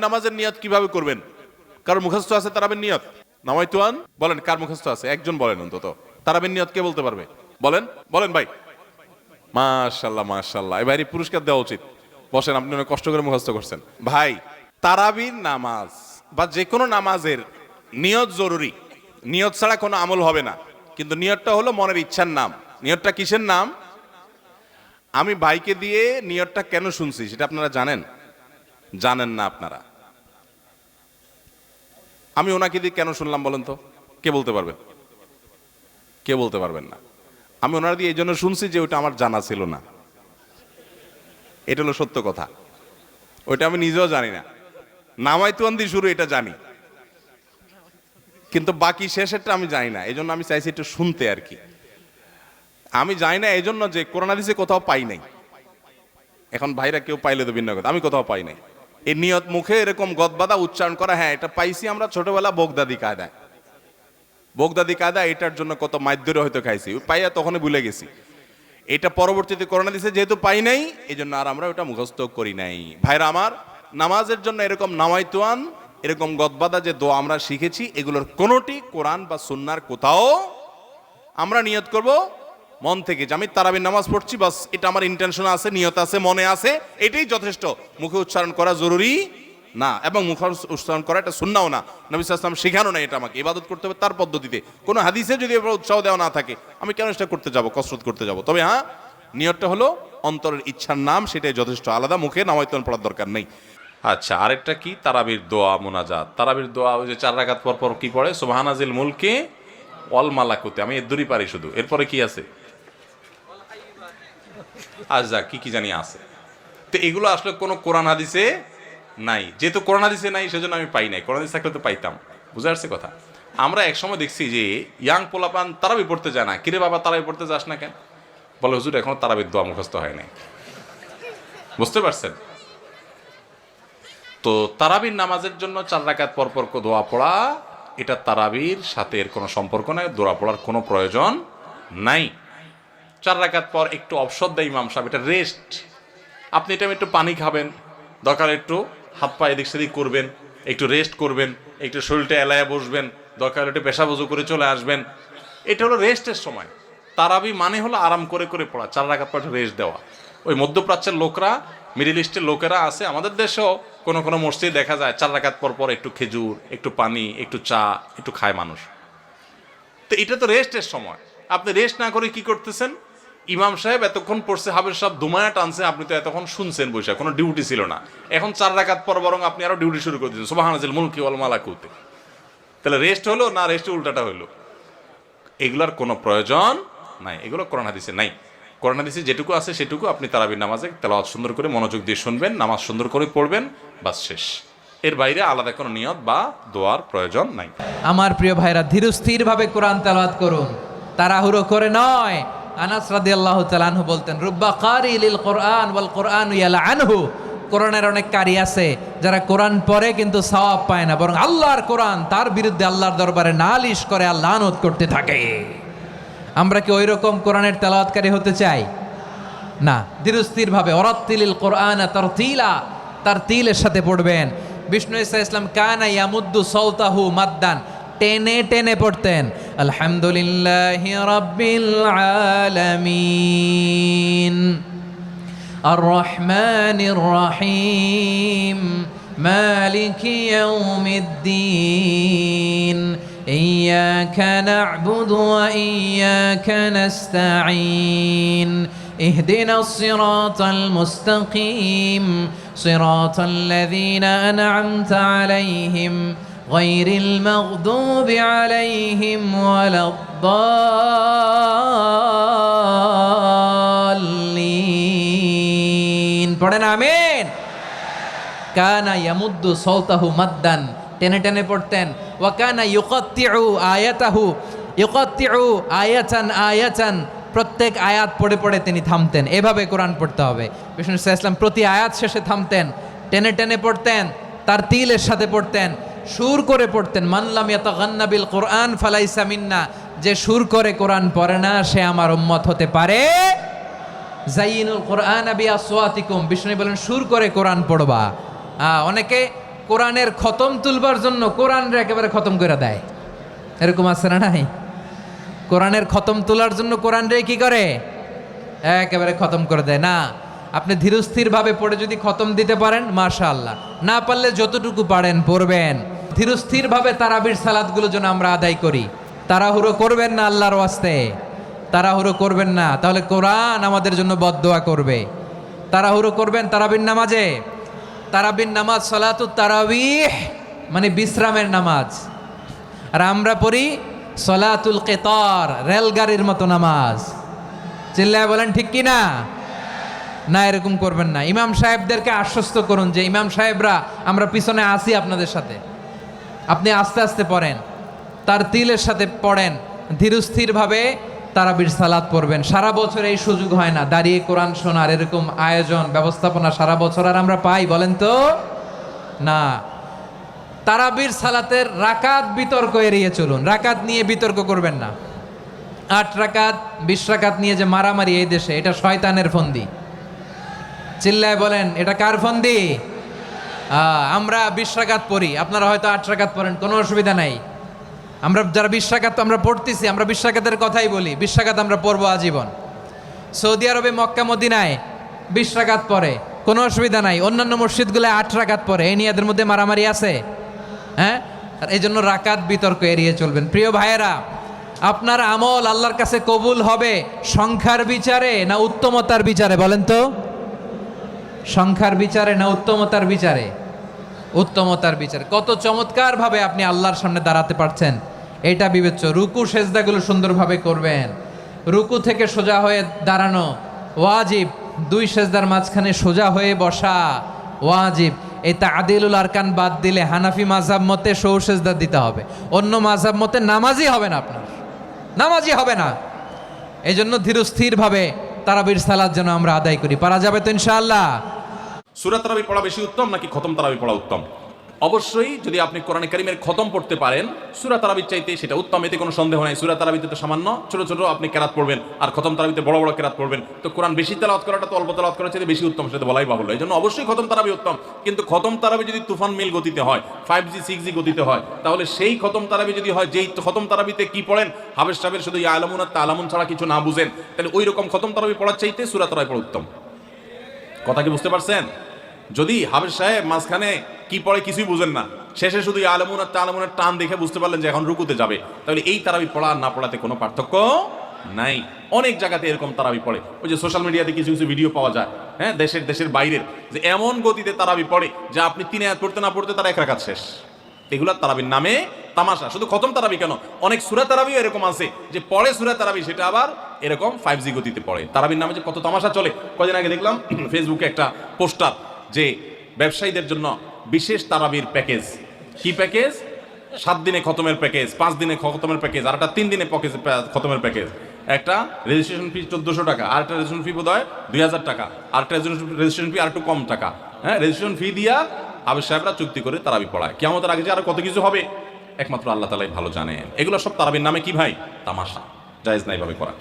নামাজের নিয়ত কিভাবে করবেন? কারণ মুখস্থ আছে তারাবির নিয়ত? নামাইতুয়ান বলেন, কার মুখস্থ আছে? একজন বলেন অন্তত। তারাবির নিয়ত কে বলতে পারবে? বলেন বলেন ভাই। মাশাআল্লাহ মাশাআল্লাহ, এই ভাইয়ের পুরস্কার দেওয়া উচিত। বসেন, আপনি অনেক কষ্ট করে মুখস্থ করছেন। ভাই, তারাবির নামাজ বা যে কোনো নামাজের নিয়ত জরুরি। নিয়ত ছাড়া কোনো আমল হবে না। কিন্তু নিয়তটা হলো মনের ইচ্ছার নাম। নিয়তটা কিসের নাম? আমি ভাইকে দিয়ে নিয়তটা কেন শুনছি সেটা আপনারা জানেন? জানেন না আপনারা? আমি ওনাকে দিয়ে কেন শুনলাম বলেন তো? কে বলতে পারবেন? কে বলতে পারবেন না? আমি ওনার দিয়ে এই জন্য শুনছি যে ওইটা আমার জানা ছিল না। এটা হলো সত্য কথা। ওইটা আমি নিজেও জানি না। নামাইতুয়ান দিয়ে শুরু এটা জানি, কিন্তু বাকি শেষেরটা আমি জানি না। এই জন্য আমি চাইছি একটু শুনতে আর কি। আমি জানি না এই জন্য যে কোরআন হাদিসে কোথাও পাই নাই। এখন ভাইরা কেউ পাইলে তো ভিন্ন কথা, আমি কোথাও পাই নাই। এই নিয়ত মুখে এরকম গদবাদা উচ্চারণ করা, হ্যাঁ এটা পাইছি আমরা ছোটবেলা বগদাদি কায়দায়। বগদাদি কায়দা এটার জন্য কত মাইদ্যরে হয়তো খাইছি, পাইয়া তখনই ভুলে গেছি। এটা পরবর্তীতে কোরআন হাদিসে যেহেতু পাই নাই, এই জন্য আর আমরা ওটা মুখস্থ করি নাই। ভাইরা আমার, নামাজের জন্য এরকম নামাইতুয়ান, এরকম গদবাদা যে দোয়া আমরা শিখেছি, এগুলোর কোনোটি কোরআন বা সুন্নাহর কোথাও আমরা নিয়ত করব মন থেকে যে আমি তারাবির নামাজ পড়ছি, বাস এটা আমার ইন্টেনশন আছে, নিয়ত আছে, মনে আছে, এটাই যথেষ্ট। মুখে উচ্চারণ করা জরুরি না, এবং মুখে উচ্চারণ করা এটা সুন্নাহও না। নবী সাল্লাল্লাহু আলাইহি ওয়াসাল্লাম শেখানো না এটা আমাকে। ইবাদত করতে হবে তার পদ্ধতিতে। কোনো হাদিসে যদি এবার উৎসাহ দেওয়া না থাকে, আমি কেন সেটা করতে যাব, কসরত করতে যাব? তবে হ্যাঁ, নিয়তটা হলো অন্তরের ইচ্ছার নাম, সেটাই যথেষ্ট। আলাদা মুখে নামাইতুয়ান পড়ার দরকার নেই। আচ্ছা, আরেকটা কি? তারাবির দোয়া, মুনাজাত। তারাবির দোয়া ওই যে 4 রাকাত পর পর কি পড়ে? সুবহানাজিল মুলকে ওয়াল মালাকুতে। আমি এর দূরই পারি শুধু। এরপরে কি আছে? আচ্ছা, কি জানি আছে। তো এগুলো আসলে কোনো কোরআন হাদিসে নাই। যেহেতু কোরআন হাদিসে নাই, সেজন্য আমি পাই নাই। কোরআন হাদিস থাকলে তো পাইতাম। বুঝে আসছে কথা? আমরা একসময় দেখছি যে ইয়াং পোলাপান তারাবি পড়তে যায় না। কিরে বাবা, তারাবি পড়তে যাস না কেন? বলে হুজুর এখনো তারাবির দোয়া মুখস্থ হয় নাই। বুঝতে পারছেন? তো তারাবির নামাজের জন্য 4 রাকাত পর পর দোয়া পড়া, এটা তারাবির সাথে এর কোনো সম্পর্ক নাই। দোয়া পড়ার কোনো প্রয়োজন নাই। 4 রাকাত পর একটু অবসর দেয় ইমাম সাহেব, এটা রেস্ট। আপনি এটা একটু পানি খাবেন, দরকার একটু হাত পা এদিক সেদিক করবেন, একটু রেস্ট করবেন, একটু শরীরটা এলায়া বসবেন, দরকার একটু পেশাব ওযু করে চলে আসবেন। এটা হলো রেস্টের সময়। তারাবি মানে হলো আরাম করে করে পড়া, 4 রাকাত পর রেস্ট দেওয়া। ওই মধ্যপ্রাচ্যের লোকরা, মিডল ইস্টের লোকেরা আছে, আমাদের দেশেও কোনো কোনো মসজিদে দেখা যায় 4 রাকাত পর পর একটু খেজুর, একটু পানি, একটু চা, একটু খায় মানুষ। তো এটা তো রেস্টের সময়। আপনি রেস্ট না করে কি করতেছেন? ইমাম সাহেব এতক্ষণ পড়ছে, হাফেজ সাহেব দুমায়া টানছে, আপনি তো এতক্ষণ শুনছেন বসে, কোনো ডিউটি ছিল না। এখন 4 রাকাত পর বরং আপনি আরো ডিউটি শুরু করে দিয়েছেন, সুবহানাজিল মুলকি ওয়াল মালাকুতে। তাহলে রেস্ট হলো না রেস্টে উল্টাটা হলো? এগুলার কোনো প্রয়োজন নাই। এগুলো কোরআন হাদিসে নাই। কোরআন হাদিসে যেটুকু আছে সেটুকু আপনি তারাবির নামাজে তেলাওয়াত সুন্দর করে মনোযোগ দিয়ে শুনবেন, নামাজ সুন্দর করে পড়বেন, বাস শেষ। এর বাইরে আলাদা কোনো নিয়ত বা দোয়ার প্রয়োজন নাই। আমার প্রিয় ভাইরা, ধীরস্থির ভাবে কোরআন তেলাওয়াত করুন, তাড়াহুড়ো করে নয়। আনাস রাদিয়াল্লাহু তাআলা আনহু বলতেন, রুব্বা কারি লিল কোরআন ওয়াল কোরআন ইয়ালআনহু। কোরআনের অনেক কারি আছে যারা কোরআন পড়ে কিন্তু সওয়াব পায় না, বরং আল্লাহর কোরআন তার বিরুদ্ধে আল্লাহর দরবারে নালিশ করে আর লানত করতে থাকে। আমরা কি ওই রকম কোরআনের তেলাওয়াতকারী হতে চাই? না। ধীরস্থির ভাবে ওয়ারাত্তিলিল কোরআন তারতিলা, তারতিলের সাথে পড়বেন। বিষ্ণু ঈসা ইসলাম কানা ইয়ামুদ্দু সাওতাহু মাদ্দান, টেনে টেনে পড়তেন। আলহামদুলিল্লাহি রাব্বিল আলামিন আর রহমানির রহিম মালিকি ইয়াউমিদ্দিন ইয়্যাকা না'বুদু ওয়া ইয়্যাকা নাস্তাঈন ইহদিনাস সিরাতাল মুস্তাকিম সিরাতাল লাযীনা আন'আমতা আলাইহিম গায়রিল মাগদুবি আলাইহিম ওয়ালাদ-দাল্লিন। পড়েন আমিন। কানা ইয়ামুদ্দু সাওতাহু মাদ্দান, টেনে টেনে পড়তেন। ওয়া কানা ইউকাত্তিউ আয়াতাহু, ইউকাত্তিউ আয়াতান আয়াতান, প্রত্যেক আয়াত পড়ে পড়ে তিনি থামতেন। এভাবে কোরআন পড়তে হবে। বিষ্ণু সাল্লাল্লাহু আলাইহি ওয়াসাল্লাম প্রতি আয়াত শেষে থামতেন, টেনে টেনে পড়তেন, তার তিলের সাথে পড়তেন, সুর করে পড়তেন। মান লাম ইয়াতাগান্না বিল কোরআন ফালাইসা মিন্না, যে সুর করে কোরআন পড়ে না সে আমার উম্মত হতে পারে। জাইনুল কোরআন বিআসওয়াতিকুম, বিষ্ণু বলেন সুর করে কোরআন পড়বা। অনেকে কোরআনের খতম তুলবার জন্য কোরআনরে একেবারে খতম করে দেয়। এরকম আছে না নাই? কোরআনের খতম তোলার জন্য কোরআনরে কি করে? একেবারে খতম করে দেয় না। আপনি ধীরস্থিরভাবে পড়ে যদি খতম দিতে পারেন মাশাআল্লাহ, না পারলে যতটুকু পারেন পড়বেন। ধীরস্থিরভাবে তারাবির সালাতগুলো যেন আমরা আদায় করি। তাড়াহুড়ো করবেন না আল্লাহর ওয়াস্তে, তাড়াহুড়ো করবেন না, তাহলে কোরআন আমাদের জন্য বদদোয়া করবে। তাড়াহুড়ো করবেন তারাবির নামাজে। তারাবির নামাজ সালাতুত তারাবিহ মানে বিশ্রামের নামাজ, আর আমরা পড়ি সলাতুল কেতার, রেলগাড়ির মতো নামাজ। চিল্লায় বলেন ঠিক কি না? না, এরকম করবেন না। ইমাম সাহেবদেরকে আশ্বস্ত করুন যে ইমাম সাহেবরা আমরা পিছনে আসি আপনাদের সাথে, আপনি আস্তে আস্তে পড়েন, তার তিলের সাথে পড়েন, ধীরস্থিরভাবে তারাবির সালাত পড়বেন। সারা বছর এই সুযোগ হয় না দাঁড়িয়ে কোরআন শোনার, এরকম আয়োজন ব্যবস্থাপনা সারা বছর আর আমরা পাই বলেন তো? না। তারাবির সালাতের রাকাত বিতর্ক এড়িয়ে চলুন, রাকাত নিয়ে বিতর্ক করবেন না। 8 রাকাত 20 রাকাত নিয়ে যে মারামারি এই দেশে, এটা শয়তানের ফন্দি। চিল্লায় বলেন এটা কার ফন্দি? আমরা 20 রাকাত পড়ি, আপনারা হয়তো 8 রাকাত পড়েন, কোনো অসুবিধা নাই। আমরা যারা 20 রাকাত আমরা পড়তেছি, আমরা 20 রাকাতের কথাই বলি, 20 রাকাত আমরা পড়বো আজীবন। সৌদি আরবে মক্কা মদিনায় 20 রাকাত পড়ে, কোনো অসুবিধা নাই। অন্যান্য মসজিদগুলোয় 8 রাকাত পড়ে, এই নিয়ে এদের মধ্যে মারামারি আছে? হ্যাঁ, আর এই জন্য রাকাত বিতর্ক এড়িয়ে চলবেন। প্রিয় ভাইয়েরা, আপনার আমল আল্লাহর কাছে কবুল হবে সংখ্যার বিচারে না উত্তমতার বিচারে বলেন তো? সংখ্যার বিচারে না উত্তমতার বিচারে? উত্তমতার বিচারে। কত চমৎকার ভাবে আপনি আল্লাহর সামনে দাঁড়াতে পারছেন এটা বিবেচ্য। রুকু সেজদাগুলো সুন্দরভাবে করবেন। রুকু থেকে সোজা হয়ে দাঁড়ানো ওয়াজিব, 2 সেজদার মাঝখানে সোজা হয়ে বসা ওয়াজিব। এই তাদিলুল আরকান বাদ দিলে হানাফি মাযহাব মতে সৌ সেজদা দিতে হবে, অন্য মাযহাব মতে নামাজই হবে না, আপনার নামাজই হবে না। এই জন্য ধীরস্থিরভাবে তারাবির সালাত যেন আমরা আদায় করি। পারা যাবে তো ইনশাআল্লাহ? সূরা তারাবি পড়া বেশি উত্তম নাকি খতম তারাবি পড়া উত্তম? অবশ্যই যদি আপনি কোরআনে কারীমের খতম পড়তে পারেন সূরা তারাবির চাইতে সেটা উত্তম, এতে কোনো সন্দেহ নাই। সূরা তারাবিতে তো সামান্য ছোট ছোট আপনি কেরাত পড়বেন, আর খতম তারাবিতে বড় বড় কেরাত পড়বেন, তো কোরআন বেশি তেলাওয়াত করাটা তো অল্প তেলাওয়াত করার চাইতে বেশি উত্তম, সেটা বলাই বাহুল্য। এই জন্য অবশ্যই খতম তারাবি উত্তম। কিন্তু খতম তারাবি যদি তুফান মিল গতিতে হয়, 5G 6G গতিতে হয়, তাহলে সেই খতম তারাবি যদি হয় যেই খতম তারাবিতে কি পড়েন হাবেশ সাহেবের শুধু ইয়ালামুন আর তালামুন ছাড়া কিছু না বুঝেন, তাহলে ওই রকম খতম তারাবি পড়ার চাইতে সূরা তারাবি পড়া উত্তম। কথা কি বুঝতে পারছেন? যদি হাবেশ সাহেব মাঝখানে কি পড়ে কিছুই বুঝেন না, শেষে শুধু আলামুন আর তালামুনের টান দেখে বুঝতে পারলেন যে এখন রুকুতে যাবে, তাহলে এই তারাবি পড়া আর না পড়াতে কোনো পার্থক্য নাই। অনেক জায়গাতে এরকম তারাবি পড়ে, ওই যে সোশ্যাল মিডিয়াতে কিছু কিছু ভিডিও পাওয়া যায়, হ্যাঁ, দেশের বাইরের, যে এমন গতিতে তারাবি পড়ে যে আপনি 3 আয়াত পড়তে না পড়তে তারা 1 রাকাত শেষ। এগুলা তারাবির নামে তামাশা। শুধু খতম তারাবি কেন, অনেক সূরা তারাবিও এরকম আছে যে পড়ে সূরা তারাবি, সেটা আবার এরকম 5G গতিতে পড়ে। তারাবির নামে যে কত তামাশা চলে। কদিন আগে দেখলাম ফেসবুকে একটা পোস্টার যে ব্যবসায়ীদের জন্য বিশেষ তারাবির প্যাকেজ। কি প্যাকেজ? 7 দিনে খতমের প্যাকেজ, 5 দিনে খতমের প্যাকেজ, আর একটা 3 দিনে খতমের প্যাকেজ। একটা রেজিস্ট্রেশন ফি 1400 টাকা, আর একটা রেজিস্ট্রেশন ফি বোধহয় 2000 টাকা, আর একটা রেজিস্ট্রেশন ফি আর একটু কম টাকা। হ্যাঁ, রেজিস্ট্রেশন ফি দিয়া হাবেশ সাহেবরা চুক্তি করে তারাবি পড়ায়। কিয়ামতের আগে যে আরো কত কিছু হবে একমাত্র আল্লাহ তাআলাই ভালো জানেন। এগুলো সব তারাবির নামে কি ভাই? তামাশা, জায়েজ নাই ভাবে করা।